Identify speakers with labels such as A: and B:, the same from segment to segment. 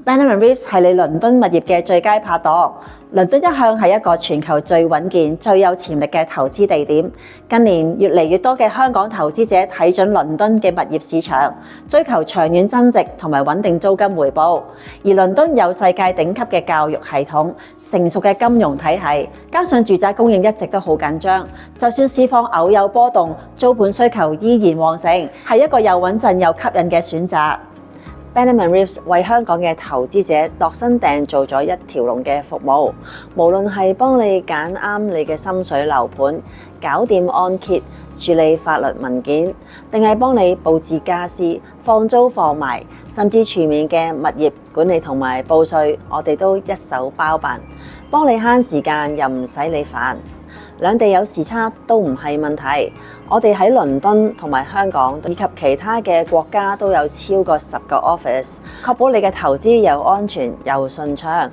A: Benjamin Reeves 係你倫敦物業嘅最佳拍檔。倫敦一向係一個全球最穩健、最有潛力嘅投資地點。近年越嚟越多嘅香港投資者睇準倫敦嘅物業市場，追求長遠增值同埋穩定租金回報。而倫敦有世界頂級嘅教育系統、成熟嘅金融體系，加上住宅供應一直都好緊張，就算市況偶有波動，租盤需求依然旺盛，係一個又穩陣又吸引嘅選擇。Benjamin Reeves 為香港嘅投資者度身訂做咗一條龍嘅服務，無論係幫你揀啱你嘅心水樓盤、搞掂按揭、處理法律文件，定係幫你佈置家私、放租放賣，甚至全面嘅物業管理同埋報稅，我哋都一手包辦，幫你慳時間又唔使你煩。兩地有時差都唔係問題，我哋喺倫敦同埋香港以及其他嘅國家都有超過10個 office， 確保你嘅投資又安全又順暢。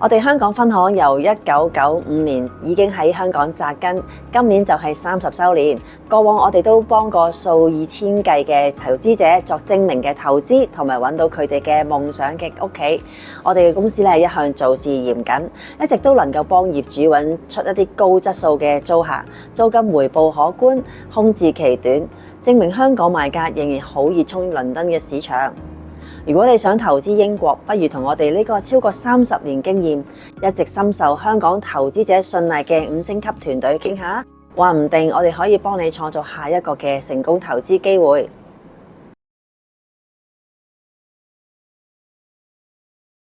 A: 我哋香港分行由1995年已經喺香港扎根，今年就係30週年。過往我哋都幫過數以千計嘅投資者作精明嘅投資，同埋揾到佢哋嘅夢想嘅屋企。我哋嘅公司咧一向做事嚴謹，一直都能夠幫業主揾出一啲高質素嘅租客，租金回報可觀，空置期短，證明香港買家仍然好熱衷倫敦嘅市場。如果你想投資英國，不如同我哋呢個超過30年經驗、一直深受香港投資者信賴嘅5星級團隊傾下，話唔定我哋可以幫你創造下一個嘅成功投資機會。